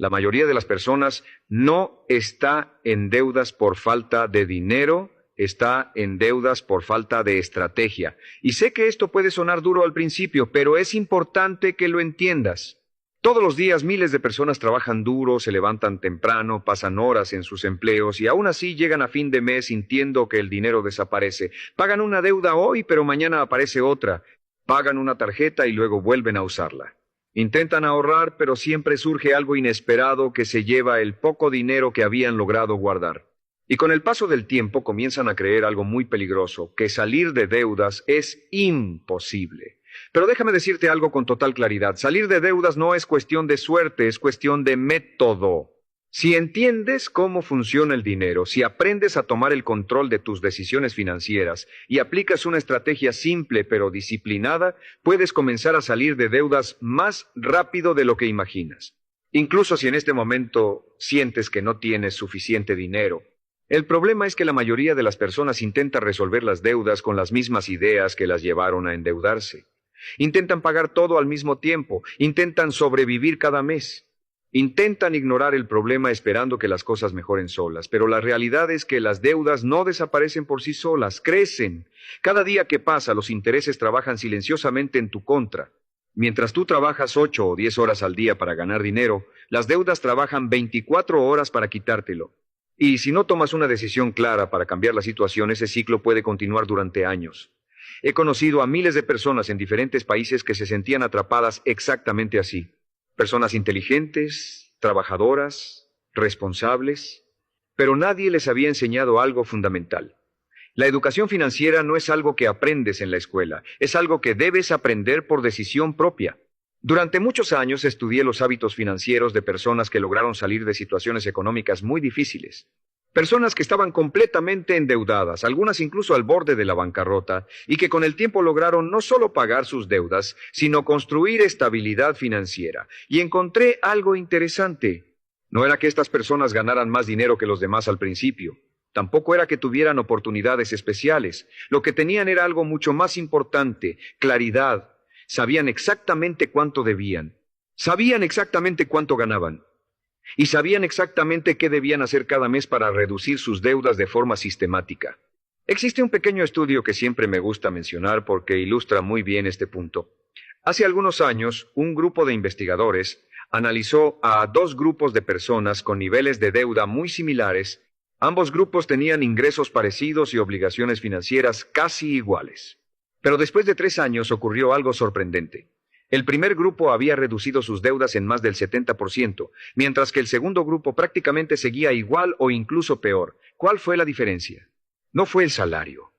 La mayoría de las personas no está en deudas por falta de dinero, está en deudas por falta de estrategia. Y sé que esto puede sonar duro al principio, pero es importante que lo entiendas. Todos los días miles de personas trabajan duro, se levantan temprano, pasan horas en sus empleos y aún así llegan a fin de mes sintiendo que el dinero desaparece. Pagan una deuda hoy, pero mañana aparece otra. Pagan una tarjeta y luego vuelven a usarla. Intentan ahorrar, pero siempre surge algo inesperado que se lleva el poco dinero que habían logrado guardar. Y con el paso del tiempo comienzan a creer algo muy peligroso, que salir de deudas es imposible. Pero déjame decirte algo con total claridad. Salir de deudas no es cuestión de suerte, es cuestión de método. Si entiendes cómo funciona el dinero, si aprendes a tomar el control de tus decisiones financieras y aplicas una estrategia simple pero disciplinada, puedes comenzar a salir de deudas más rápido de lo que imaginas. Incluso si en este momento sientes que no tienes suficiente dinero. El problema es que la mayoría de las personas intenta resolver las deudas con las mismas ideas que las llevaron a endeudarse. Intentan pagar todo al mismo tiempo, intentan sobrevivir cada mes. Intentan ignorar el problema esperando que las cosas mejoren solas, pero la realidad es que las deudas no desaparecen por sí solas, crecen. Cada día que pasa, los intereses trabajan silenciosamente en tu contra. Mientras tú trabajas 8 o 10 horas al día para ganar dinero, las deudas trabajan 24 horas para quitártelo. Y si no tomas una decisión clara para cambiar la situación, ese ciclo puede continuar durante años. He conocido a miles de personas en diferentes países que se sentían atrapadas exactamente así. Personas inteligentes, trabajadoras, responsables, pero nadie les había enseñado algo fundamental. La educación financiera no es algo que aprendes en la escuela, es algo que debes aprender por decisión propia. Durante muchos años estudié los hábitos financieros de personas que lograron salir de situaciones económicas muy difíciles. Personas que estaban completamente endeudadas, algunas incluso al borde de la bancarrota, y que con el tiempo lograron no solo pagar sus deudas, sino construir estabilidad financiera. Y encontré algo interesante. No era que estas personas ganaran más dinero que los demás al principio. Tampoco era que tuvieran oportunidades especiales. Lo que tenían era algo mucho más importante: claridad. Sabían exactamente cuánto debían. Sabían exactamente cuánto ganaban. Y sabían exactamente qué debían hacer cada mes para reducir sus deudas de forma sistemática. Existe un pequeño estudio que siempre me gusta mencionar porque ilustra muy bien este punto. Hace algunos años, un grupo de investigadores analizó a 2 grupos de personas con niveles de deuda muy similares. Ambos grupos tenían ingresos parecidos y obligaciones financieras casi iguales. Pero después de 3 años ocurrió algo sorprendente. El primer grupo había reducido sus deudas en más del 70%, mientras que el segundo grupo prácticamente seguía igual o incluso peor. ¿Cuál fue la diferencia? No fue el salario,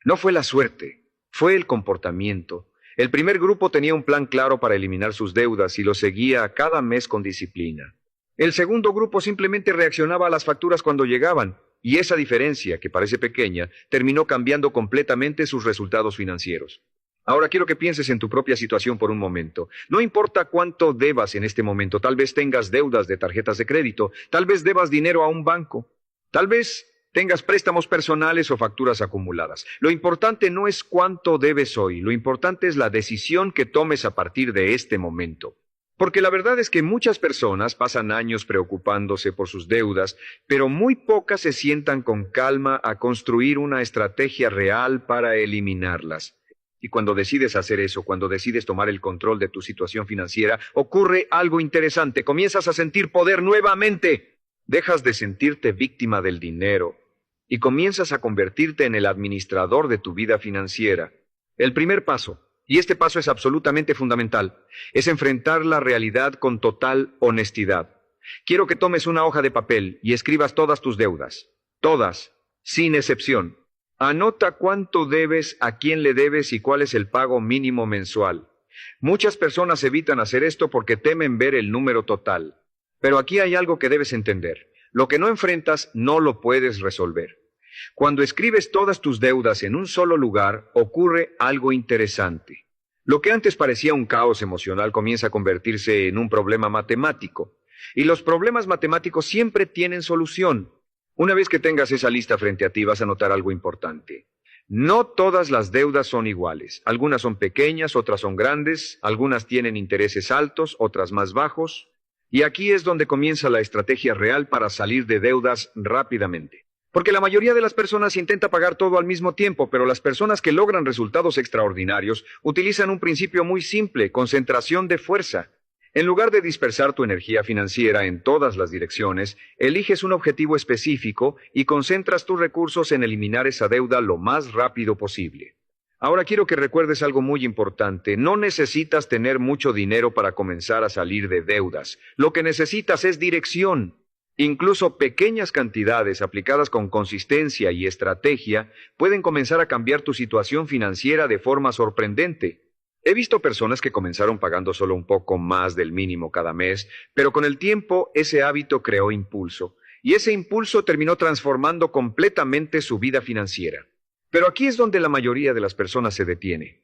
no fue la suerte, fue el comportamiento. El primer grupo tenía un plan claro para eliminar sus deudas y lo seguía cada mes con disciplina. El segundo grupo simplemente reaccionaba a las facturas cuando llegaban, y esa diferencia, que parece pequeña, terminó cambiando completamente sus resultados financieros. Ahora quiero que pienses en tu propia situación por un momento. No importa cuánto debas en este momento, tal vez tengas deudas de tarjetas de crédito, tal vez debas dinero a un banco, tal vez tengas préstamos personales o facturas acumuladas. Lo importante no es cuánto debes hoy, lo importante es la decisión que tomes a partir de este momento. Porque la verdad es que muchas personas pasan años preocupándose por sus deudas, pero muy pocas se sientan con calma a construir una estrategia real para eliminarlas. Y cuando decides hacer eso, cuando decides tomar el control de tu situación financiera, ocurre algo interesante. Comienzas a sentir poder nuevamente. Dejas de sentirte víctima del dinero y comienzas a convertirte en el administrador de tu vida financiera. El primer paso, y este paso es absolutamente fundamental, es enfrentar la realidad con total honestidad. Quiero que tomes una hoja de papel y escribas todas tus deudas. Todas, sin excepción. Anota cuánto debes, a quién le debes y cuál es el pago mínimo mensual. Muchas personas evitan hacer esto porque temen ver el número total. Pero aquí hay algo que debes entender. Lo que no enfrentas no lo puedes resolver. Cuando escribes todas tus deudas en un solo lugar, ocurre algo interesante. Lo que antes parecía un caos emocional comienza a convertirse en un problema matemático. Y los problemas matemáticos siempre tienen solución. Una vez que tengas esa lista frente a ti, vas a notar algo importante. No todas las deudas son iguales. Algunas son pequeñas, otras son grandes, algunas tienen intereses altos, otras más bajos. Y aquí es donde comienza la estrategia real para salir de deudas rápidamente. Porque la mayoría de las personas intenta pagar todo al mismo tiempo, pero las personas que logran resultados extraordinarios utilizan un principio muy simple: concentración de fuerza. En lugar de dispersar tu energía financiera en todas las direcciones, eliges un objetivo específico y concentras tus recursos en eliminar esa deuda lo más rápido posible. Ahora quiero que recuerdes algo muy importante. No necesitas tener mucho dinero para comenzar a salir de deudas. Lo que necesitas es dirección. Incluso pequeñas cantidades aplicadas con consistencia y estrategia pueden comenzar a cambiar tu situación financiera de forma sorprendente. He visto personas que comenzaron pagando solo un poco más del mínimo cada mes, pero con el tiempo ese hábito creó impulso, y ese impulso terminó transformando completamente su vida financiera. Pero aquí es donde la mayoría de las personas se detiene.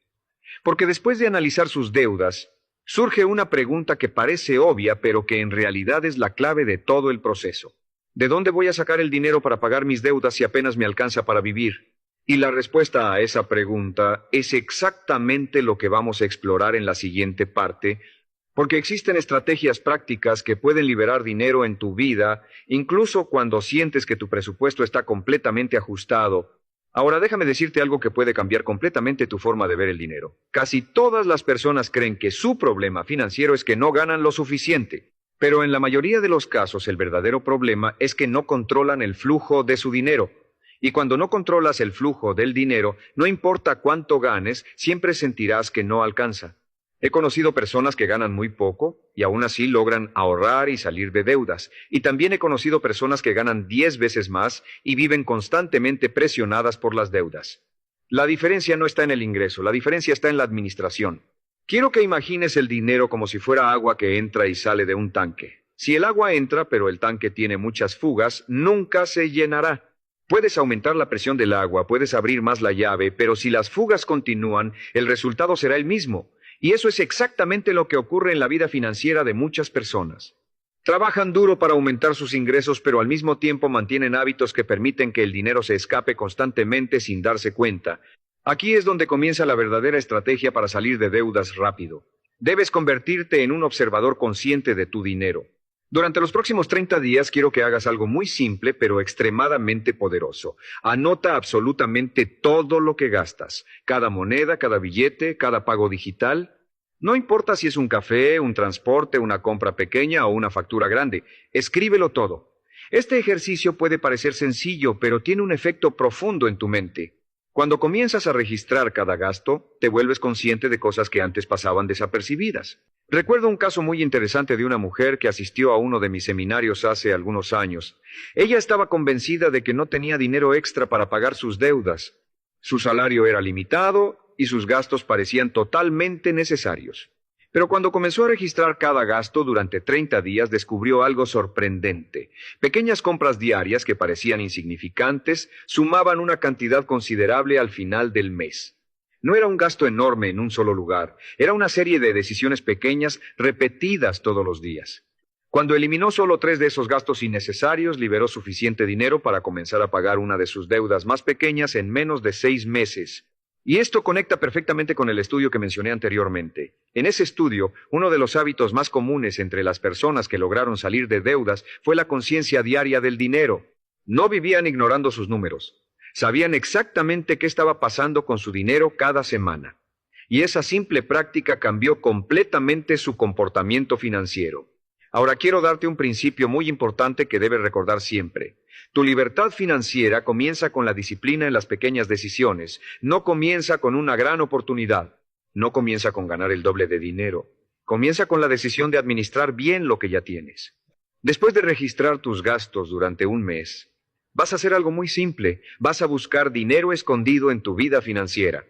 Porque después de analizar sus deudas, surge una pregunta que parece obvia, pero que en realidad es la clave de todo el proceso. ¿De dónde voy a sacar el dinero para pagar mis deudas si apenas me alcanza para vivir? Y la respuesta a esa pregunta es exactamente lo que vamos a explorar en la siguiente parte, porque existen estrategias prácticas que pueden liberar dinero en tu vida, incluso cuando sientes que tu presupuesto está completamente ajustado. Ahora déjame decirte algo que puede cambiar completamente tu forma de ver el dinero. Casi todas las personas creen que su problema financiero es que no ganan lo suficiente, pero en la mayoría de los casos el verdadero problema es que no controlan el flujo de su dinero. Y cuando no controlas el flujo del dinero, no importa cuánto ganes, siempre sentirás que no alcanza. He conocido personas que ganan muy poco y aún así logran ahorrar y salir de deudas. Y también he conocido personas que ganan 10 veces más y viven constantemente presionadas por las deudas. La diferencia no está en el ingreso, la diferencia está en la administración. Quiero que imagines el dinero como si fuera agua que entra y sale de un tanque. Si el agua entra, pero el tanque tiene muchas fugas, nunca se llenará. Puedes aumentar la presión del agua, puedes abrir más la llave, pero si las fugas continúan, el resultado será el mismo. Y eso es exactamente lo que ocurre en la vida financiera de muchas personas. Trabajan duro para aumentar sus ingresos, pero al mismo tiempo mantienen hábitos que permiten que el dinero se escape constantemente sin darse cuenta. Aquí es donde comienza la verdadera estrategia para salir de deudas rápido. Debes convertirte en un observador consciente de tu dinero. Durante los próximos 30 días quiero que hagas algo muy simple, pero extremadamente poderoso. Anota absolutamente todo lo que gastas. Cada moneda, cada billete, cada pago digital. No importa si es un café, un transporte, una compra pequeña o una factura grande. Escríbelo todo. Este ejercicio puede parecer sencillo, pero tiene un efecto profundo en tu mente. Cuando comienzas a registrar cada gasto, te vuelves consciente de cosas que antes pasaban desapercibidas. Recuerdo un caso muy interesante de una mujer que asistió a uno de mis seminarios hace algunos años. Ella estaba convencida de que no tenía dinero extra para pagar sus deudas. Su salario era limitado y sus gastos parecían totalmente necesarios. Pero cuando comenzó a registrar cada gasto durante 30 días, descubrió algo sorprendente. Pequeñas compras diarias que parecían insignificantes sumaban una cantidad considerable al final del mes. No era un gasto enorme en un solo lugar, era una serie de decisiones pequeñas repetidas todos los días. Cuando eliminó solo 3 de esos gastos innecesarios, liberó suficiente dinero para comenzar a pagar una de sus deudas más pequeñas en menos de 6 meses. Y esto conecta perfectamente con el estudio que mencioné anteriormente. En ese estudio, uno de los hábitos más comunes entre las personas que lograron salir de deudas fue la conciencia diaria del dinero. No vivían ignorando sus números. Sabían exactamente qué estaba pasando con su dinero cada semana. Y esa simple práctica cambió completamente su comportamiento financiero. Ahora quiero darte un principio muy importante que debes recordar siempre. Tu libertad financiera comienza con la disciplina en las pequeñas decisiones. No comienza con una gran oportunidad. No comienza con ganar el doble de dinero. Comienza con la decisión de administrar bien lo que ya tienes. Después de registrar tus gastos durante un mes, vas a hacer algo muy simple. Vas a buscar dinero escondido en tu vida financiera.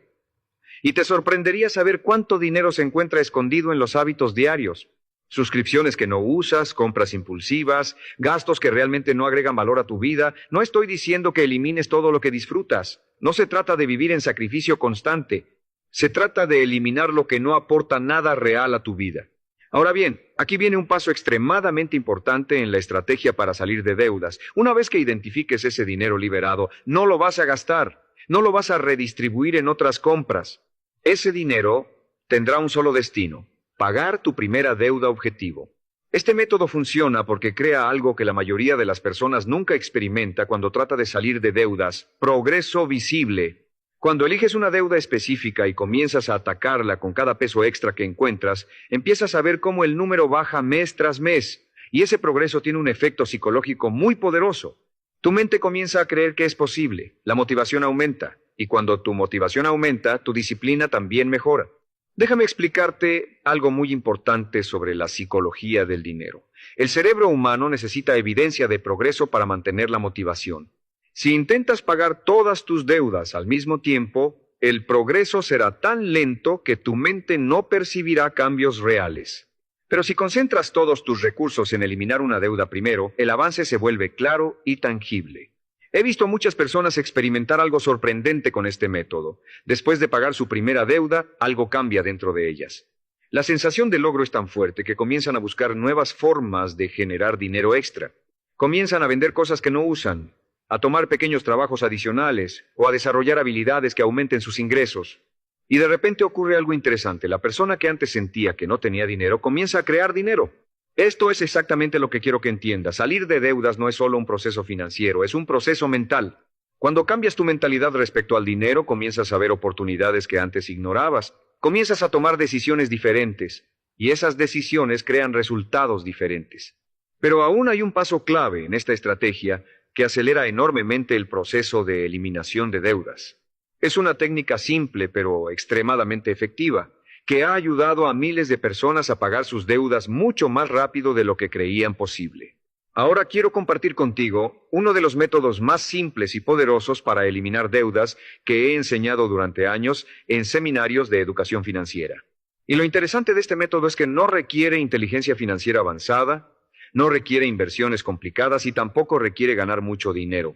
Y te sorprendería saber cuánto dinero se encuentra escondido en los hábitos diarios. Suscripciones que no usas, compras impulsivas, gastos que realmente no agregan valor a tu vida. No estoy diciendo que elimines todo lo que disfrutas. No se trata de vivir en sacrificio constante. Se trata de eliminar lo que no aporta nada real a tu vida. Ahora bien, aquí viene un paso extremadamente importante en la estrategia para salir de deudas. Una vez que identifiques ese dinero liberado, no lo vas a gastar. No lo vas a redistribuir en otras compras. Ese dinero tendrá un solo destino: pagar tu primera deuda objetivo. Este método funciona porque crea algo que la mayoría de las personas nunca experimenta cuando trata de salir de deudas: progreso visible. Cuando eliges una deuda específica y comienzas a atacarla con cada peso extra que encuentras, empiezas a ver cómo el número baja mes tras mes, y ese progreso tiene un efecto psicológico muy poderoso. Tu mente comienza a creer que es posible, la motivación aumenta, y cuando tu motivación aumenta, tu disciplina también mejora. Déjame explicarte algo muy importante sobre la psicología del dinero. El cerebro humano necesita evidencia de progreso para mantener la motivación. Si intentas pagar todas tus deudas al mismo tiempo, el progreso será tan lento que tu mente no percibirá cambios reales. Pero si concentras todos tus recursos en eliminar una deuda primero, el avance se vuelve claro y tangible. He visto a muchas personas experimentar algo sorprendente con este método. Después de pagar su primera deuda, algo cambia dentro de ellas. La sensación de logro es tan fuerte que comienzan a buscar nuevas formas de generar dinero extra. Comienzan a vender cosas que no usan, a tomar pequeños trabajos adicionales o a desarrollar habilidades que aumenten sus ingresos. Y de repente ocurre algo interesante. La persona que antes sentía que no tenía dinero comienza a crear dinero. Esto es exactamente lo que quiero que entiendas. Salir de deudas no es solo un proceso financiero, es un proceso mental. Cuando cambias tu mentalidad respecto al dinero, comienzas a ver oportunidades que antes ignorabas. Comienzas a tomar decisiones diferentes, y esas decisiones crean resultados diferentes. Pero aún hay un paso clave en esta estrategia que acelera enormemente el proceso de eliminación de deudas. Es una técnica simple pero extremadamente efectiva, que ha ayudado a miles de personas a pagar sus deudas mucho más rápido de lo que creían posible. Ahora quiero compartir contigo uno de los métodos más simples y poderosos para eliminar deudas que he enseñado durante años en seminarios de educación financiera. Y lo interesante de este método es que no requiere inteligencia financiera avanzada, no requiere inversiones complicadas y tampoco requiere ganar mucho dinero.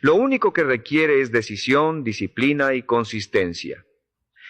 Lo único que requiere es decisión, disciplina y consistencia.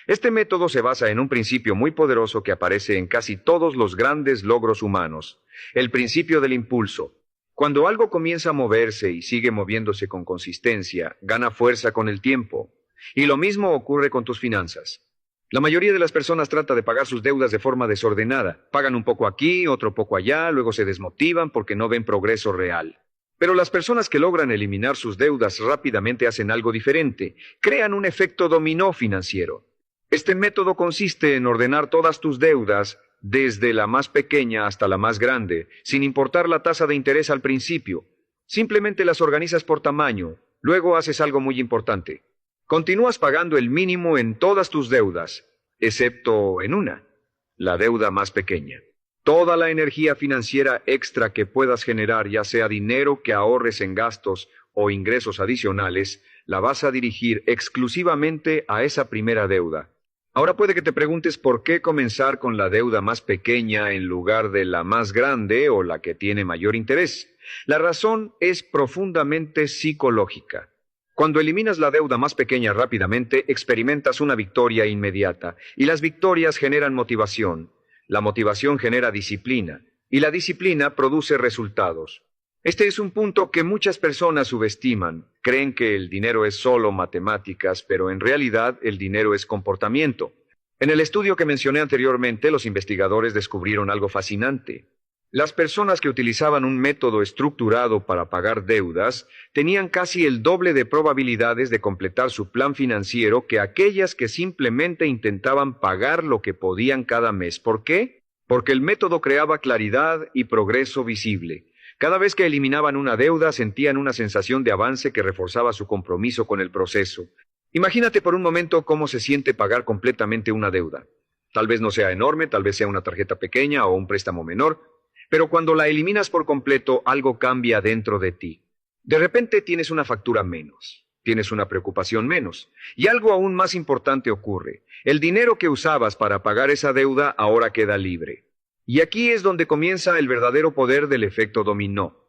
Este método se basa en un principio muy poderoso que aparece en casi todos los grandes logros humanos: el principio del impulso. Cuando algo comienza a moverse y sigue moviéndose con consistencia, gana fuerza con el tiempo. Y lo mismo ocurre con tus finanzas. La mayoría de las personas trata de pagar sus deudas de forma desordenada. Pagan un poco aquí, otro poco allá, luego se desmotivan porque no ven progreso real. Pero las personas que logran eliminar sus deudas rápidamente hacen algo diferente. Crean un efecto dominó financiero. Este método consiste en ordenar todas tus deudas, desde la más pequeña hasta la más grande, sin importar la tasa de interés al principio. Simplemente las organizas por tamaño. Luego haces algo muy importante. Continúas pagando el mínimo en todas tus deudas, excepto en una, la deuda más pequeña. Toda la energía financiera extra que puedas generar, ya sea dinero que ahorres en gastos o ingresos adicionales, la vas a dirigir exclusivamente a esa primera deuda. Ahora puede que te preguntes por qué comenzar con la deuda más pequeña en lugar de la más grande o la que tiene mayor interés. La razón es profundamente psicológica. Cuando eliminas la deuda más pequeña rápidamente, experimentas una victoria inmediata, y las victorias generan motivación. La motivación genera disciplina, y la disciplina produce resultados. Este es un punto que muchas personas subestiman. Creen que el dinero es solo matemáticas, pero en realidad el dinero es comportamiento. En el estudio que mencioné anteriormente, los investigadores descubrieron algo fascinante. Las personas que utilizaban un método estructurado para pagar deudas tenían casi el doble de probabilidades de completar su plan financiero que aquellas que simplemente intentaban pagar lo que podían cada mes. ¿Por qué? Porque el método creaba claridad y progreso visible. Cada vez que eliminaban una deuda, sentían una sensación de avance que reforzaba su compromiso con el proceso. Imagínate por un momento cómo se siente pagar completamente una deuda. Tal vez no sea enorme, tal vez sea una tarjeta pequeña o un préstamo menor, pero cuando la eliminas por completo, algo cambia dentro de ti. De repente tienes una factura menos, tienes una preocupación menos, y algo aún más importante ocurre. El dinero que usabas para pagar esa deuda ahora queda libre. Y aquí es donde comienza el verdadero poder del efecto dominó.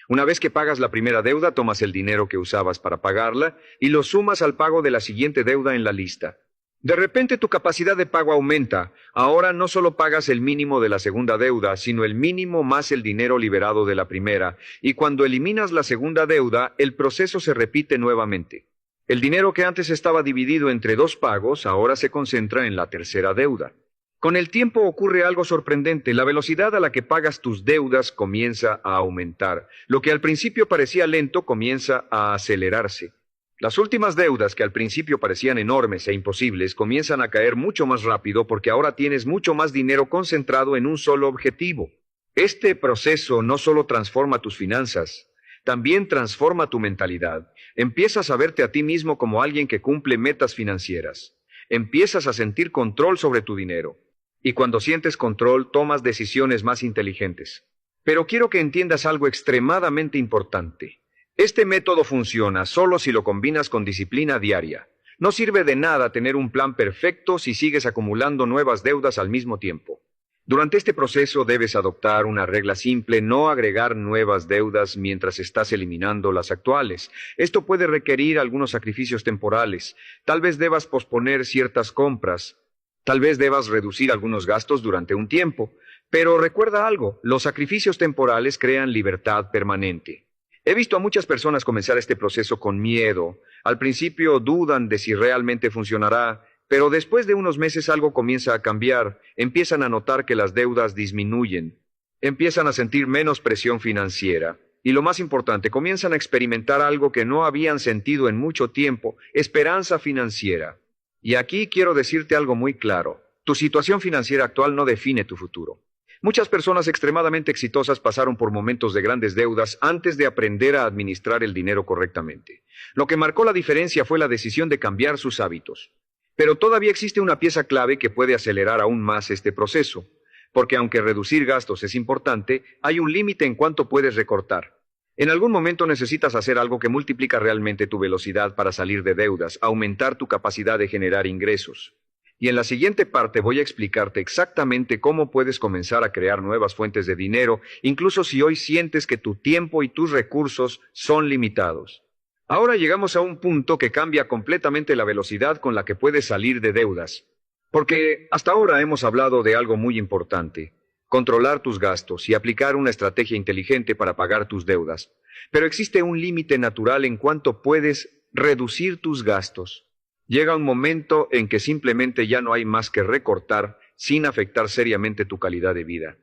Una vez que pagas la primera deuda, tomas el dinero que usabas para pagarla y lo sumas al pago de la siguiente deuda en la lista. De repente tu capacidad de pago aumenta. Ahora no solo pagas el mínimo de la segunda deuda, sino el mínimo más el dinero liberado de la primera. Y cuando eliminas la segunda deuda, el proceso se repite nuevamente. El dinero que antes estaba dividido entre dos pagos, ahora se concentra en la tercera deuda. Con el tiempo ocurre algo sorprendente. La velocidad a la que pagas tus deudas comienza a aumentar. Lo que al principio parecía lento comienza a acelerarse. Las últimas deudas que al principio parecían enormes e imposibles comienzan a caer mucho más rápido porque ahora tienes mucho más dinero concentrado en un solo objetivo. Este proceso no solo transforma tus finanzas, también transforma tu mentalidad. Empiezas a verte a ti mismo como alguien que cumple metas financieras. Empiezas a sentir control sobre tu dinero. Y cuando sientes control, tomas decisiones más inteligentes. Pero quiero que entiendas algo extremadamente importante. Este método funciona solo si lo combinas con disciplina diaria. No sirve de nada tener un plan perfecto si sigues acumulando nuevas deudas al mismo tiempo. Durante este proceso debes adoptar una regla simple: no agregar nuevas deudas mientras estás eliminando las actuales. Esto puede requerir algunos sacrificios temporales. Tal vez debas posponer ciertas compras. Tal vez debas reducir algunos gastos durante un tiempo. Pero recuerda algo: los sacrificios temporales crean libertad permanente. He visto a muchas personas comenzar este proceso con miedo. Al principio dudan de si realmente funcionará, pero después de unos meses algo comienza a cambiar. Empiezan a notar que las deudas disminuyen. Empiezan a sentir menos presión financiera. Y lo más importante, comienzan a experimentar algo que no habían sentido en mucho tiempo: esperanza financiera. Y aquí quiero decirte algo muy claro: tu situación financiera actual no define tu futuro. Muchas personas extremadamente exitosas pasaron por momentos de grandes deudas antes de aprender a administrar el dinero correctamente. Lo que marcó la diferencia fue la decisión de cambiar sus hábitos. Pero todavía existe una pieza clave que puede acelerar aún más este proceso, porque aunque reducir gastos es importante, hay un límite en cuánto puedes recortar. En algún momento necesitas hacer algo que multiplica realmente tu velocidad para salir de deudas, aumentar tu capacidad de generar ingresos. Y en la siguiente parte voy a explicarte exactamente cómo puedes comenzar a crear nuevas fuentes de dinero, incluso si hoy sientes que tu tiempo y tus recursos son limitados. Ahora llegamos a un punto que cambia completamente la velocidad con la que puedes salir de deudas. Porque hasta ahora hemos hablado de algo muy importante: controlar tus gastos y aplicar una estrategia inteligente para pagar tus deudas. Pero existe un límite natural en cuanto puedes reducir tus gastos. Llega un momento en que simplemente ya no hay más que recortar sin afectar seriamente tu calidad de vida.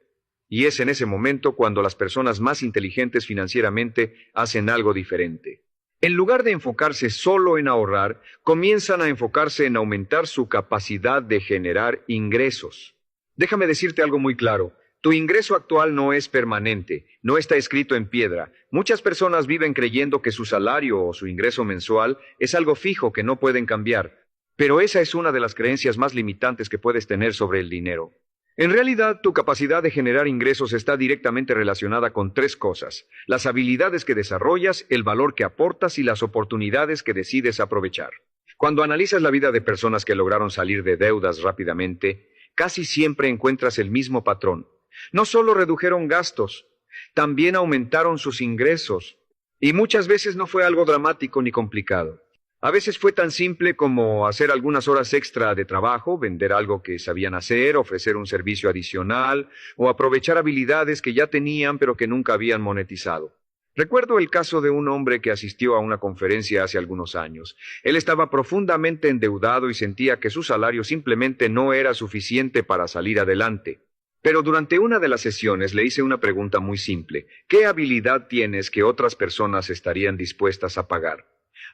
Y es en ese momento cuando las personas más inteligentes financieramente hacen algo diferente. En lugar de enfocarse solo en ahorrar, comienzan a enfocarse en aumentar su capacidad de generar ingresos. Déjame decirte algo muy claro: tu ingreso actual no es permanente, no está escrito en piedra. Muchas personas viven creyendo que su salario o su ingreso mensual es algo fijo que no pueden cambiar. Pero esa es una de las creencias más limitantes que puedes tener sobre el dinero. En realidad, tu capacidad de generar ingresos está directamente relacionada con tres cosas: las habilidades que desarrollas, el valor que aportas y las oportunidades que decides aprovechar. Cuando analizas la vida de personas que lograron salir de deudas rápidamente, casi siempre encuentras el mismo patrón. No solo redujeron gastos, también aumentaron sus ingresos. Y muchas veces no fue algo dramático ni complicado. A veces fue tan simple como hacer algunas horas extra de trabajo, vender algo que sabían hacer, ofrecer un servicio adicional o aprovechar habilidades que ya tenían pero que nunca habían monetizado. Recuerdo el caso de un hombre que asistió a una conferencia hace algunos años. Él estaba profundamente endeudado y sentía que su salario simplemente no era suficiente para salir adelante. Pero durante una de las sesiones le hice una pregunta muy simple: ¿qué habilidad tienes que otras personas estarían dispuestas a pagar?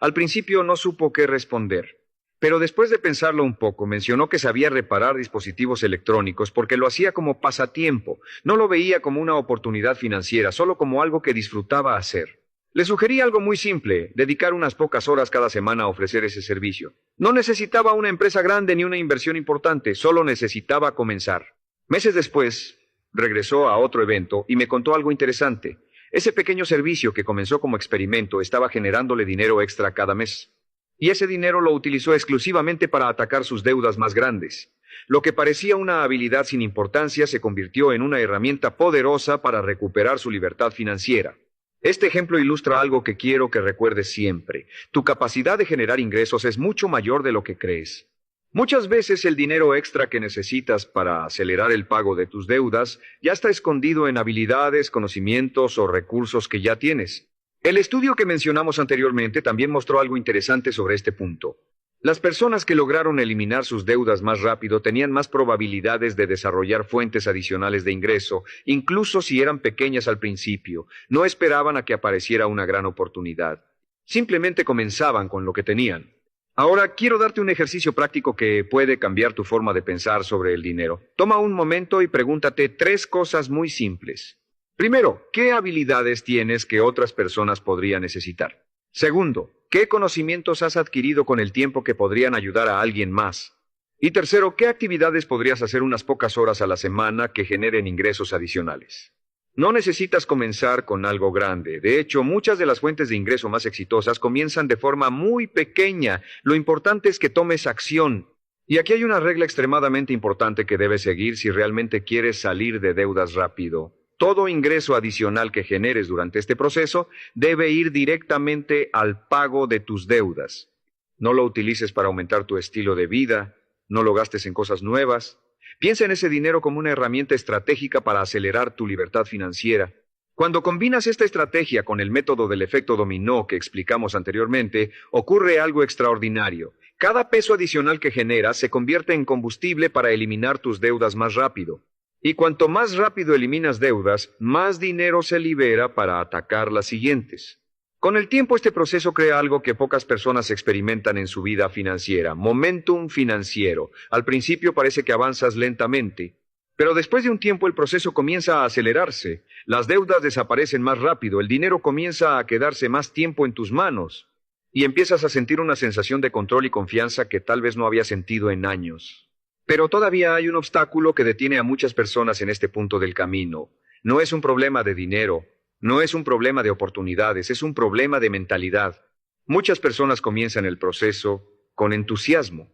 Al principio no supo qué responder, pero después de pensarlo un poco, mencionó que sabía reparar dispositivos electrónicos porque lo hacía como pasatiempo. No lo veía como una oportunidad financiera, solo como algo que disfrutaba hacer. Le sugerí algo muy simple: dedicar unas pocas horas cada semana a ofrecer ese servicio. No necesitaba una empresa grande ni una inversión importante, solo necesitaba comenzar. Meses después, regresó a otro evento y me contó algo interesante. Ese pequeño servicio que comenzó como experimento estaba generándole dinero extra cada mes. Y ese dinero lo utilizó exclusivamente para atacar sus deudas más grandes. Lo que parecía una habilidad sin importancia se convirtió en una herramienta poderosa para recuperar su libertad financiera. Este ejemplo ilustra algo que quiero que recuerdes siempre: tu capacidad de generar ingresos es mucho mayor de lo que crees. Muchas veces el dinero extra que necesitas para acelerar el pago de tus deudas ya está escondido en habilidades, conocimientos o recursos que ya tienes. El estudio que mencionamos anteriormente también mostró algo interesante sobre este punto. Las personas que lograron eliminar sus deudas más rápido tenían más probabilidades de desarrollar fuentes adicionales de ingreso, incluso si eran pequeñas al principio. No esperaban a que apareciera una gran oportunidad. Simplemente comenzaban con lo que tenían. Ahora quiero darte un ejercicio práctico que puede cambiar tu forma de pensar sobre el dinero. Toma un momento y pregúntate 3 cosas muy simples. Primero, ¿qué habilidades tienes que otras personas podrían necesitar? Segundo, ¿qué conocimientos has adquirido con el tiempo que podrían ayudar a alguien más? Y tercero, ¿qué actividades podrías hacer unas pocas horas a la semana que generen ingresos adicionales? No necesitas comenzar con algo grande. De hecho, muchas de las fuentes de ingreso más exitosas comienzan de forma muy pequeña. Lo importante es que tomes acción. Y aquí hay una regla extremadamente importante que debes seguir si realmente quieres salir de deudas rápido. Todo ingreso adicional que generes durante este proceso debe ir directamente al pago de tus deudas. No lo utilices para aumentar tu estilo de vida, no lo gastes en cosas nuevas. Piensa en ese dinero como una herramienta estratégica para acelerar tu libertad financiera. Cuando combinas esta estrategia con el método del efecto dominó que explicamos anteriormente, ocurre algo extraordinario. Cada peso adicional que generas se convierte en combustible para eliminar tus deudas más rápido. Y cuanto más rápido eliminas deudas, más dinero se libera para atacar las siguientes. Con el tiempo este proceso crea algo que pocas personas experimentan en su vida financiera, momentum financiero. Al principio parece que avanzas lentamente, pero después de un tiempo el proceso comienza a acelerarse. Las deudas desaparecen más rápido, el dinero comienza a quedarse más tiempo en tus manos y empiezas a sentir una sensación de control y confianza que tal vez no habías sentido en años. Pero todavía hay un obstáculo que detiene a muchas personas en este punto del camino. No es un problema de dinero, no es un problema de oportunidades, es un problema de mentalidad. Muchas personas comienzan el proceso con entusiasmo,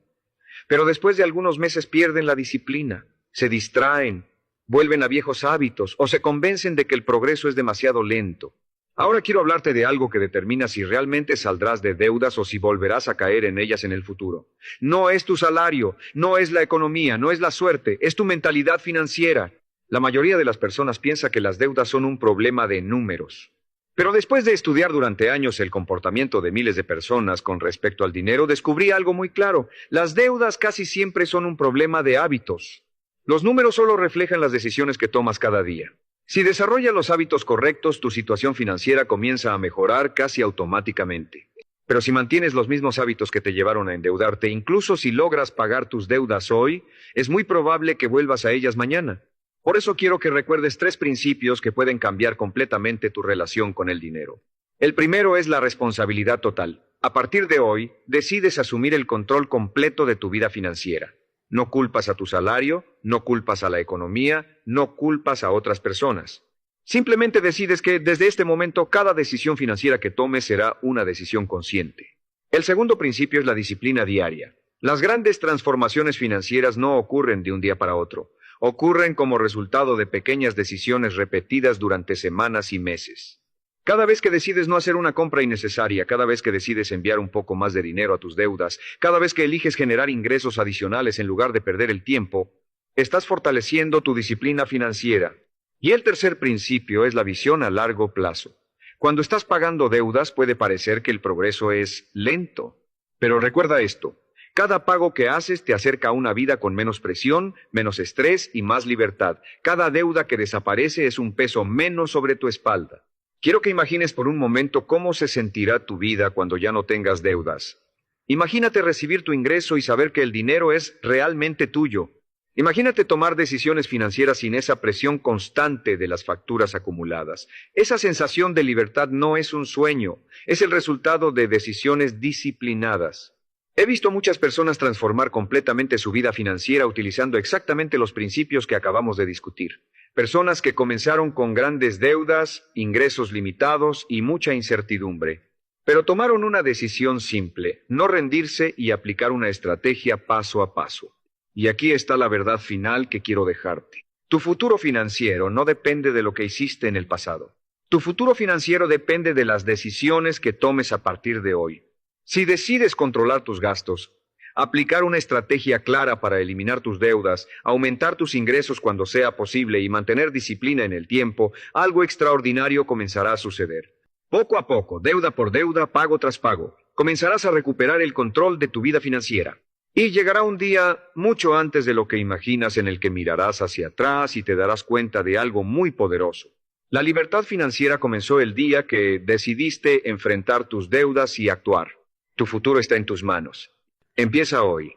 pero después de algunos meses pierden la disciplina, se distraen, vuelven a viejos hábitos o se convencen de que el progreso es demasiado lento. Ahora quiero hablarte de algo que determina si realmente saldrás de deudas o si volverás a caer en ellas en el futuro. No es tu salario, no es la economía, no es la suerte, es tu mentalidad financiera. La mayoría de las personas piensa que las deudas son un problema de números. Pero después de estudiar durante años el comportamiento de miles de personas con respecto al dinero, descubrí algo muy claro. Las deudas casi siempre son un problema de hábitos. Los números solo reflejan las decisiones que tomas cada día. Si desarrollas los hábitos correctos, tu situación financiera comienza a mejorar casi automáticamente. Pero si mantienes los mismos hábitos que te llevaron a endeudarte, incluso si logras pagar tus deudas hoy, es muy probable que vuelvas a ellas mañana. Por eso quiero que recuerdes 3 principios que pueden cambiar completamente tu relación con el dinero. El primero es la responsabilidad total. A partir de hoy, decides asumir el control completo de tu vida financiera. No culpas a tu salario, no culpas a la economía, no culpas a otras personas. Simplemente decides que desde este momento cada decisión financiera que tomes será una decisión consciente. El segundo principio es la disciplina diaria. Las grandes transformaciones financieras no ocurren de un día para otro. Ocurren como resultado de pequeñas decisiones repetidas durante semanas y meses. Cada vez que decides no hacer una compra innecesaria, cada vez que decides enviar un poco más de dinero a tus deudas, cada vez que eliges generar ingresos adicionales en lugar de perder el tiempo, estás fortaleciendo tu disciplina financiera. Y el tercer principio es la visión a largo plazo. Cuando estás pagando deudas puede parecer que el progreso es lento. Pero recuerda esto, cada pago que haces te acerca a una vida con menos presión, menos estrés y más libertad. Cada deuda que desaparece es un peso menos sobre tu espalda. Quiero que imagines por un momento cómo se sentirá tu vida cuando ya no tengas deudas. Imagínate recibir tu ingreso y saber que el dinero es realmente tuyo. Imagínate tomar decisiones financieras sin esa presión constante de las facturas acumuladas. Esa sensación de libertad no es un sueño, es el resultado de decisiones disciplinadas. He visto muchas personas transformar completamente su vida financiera utilizando exactamente los principios que acabamos de discutir. Personas que comenzaron con grandes deudas, ingresos limitados y mucha incertidumbre. Pero tomaron una decisión simple, no rendirse y aplicar una estrategia paso a paso. Y aquí está la verdad final que quiero dejarte. Tu futuro financiero no depende de lo que hiciste en el pasado. Tu futuro financiero depende de las decisiones que tomes a partir de hoy. Si decides controlar tus gastos, aplicar una estrategia clara para eliminar tus deudas, aumentar tus ingresos cuando sea posible y mantener disciplina en el tiempo, algo extraordinario comenzará a suceder. Poco a poco, deuda por deuda, pago tras pago, comenzarás a recuperar el control de tu vida financiera. Y llegará un día mucho antes de lo que imaginas en el que mirarás hacia atrás y te darás cuenta de algo muy poderoso. La libertad financiera comenzó el día que decidiste enfrentar tus deudas y actuar. Tu futuro está en tus manos. Empieza hoy.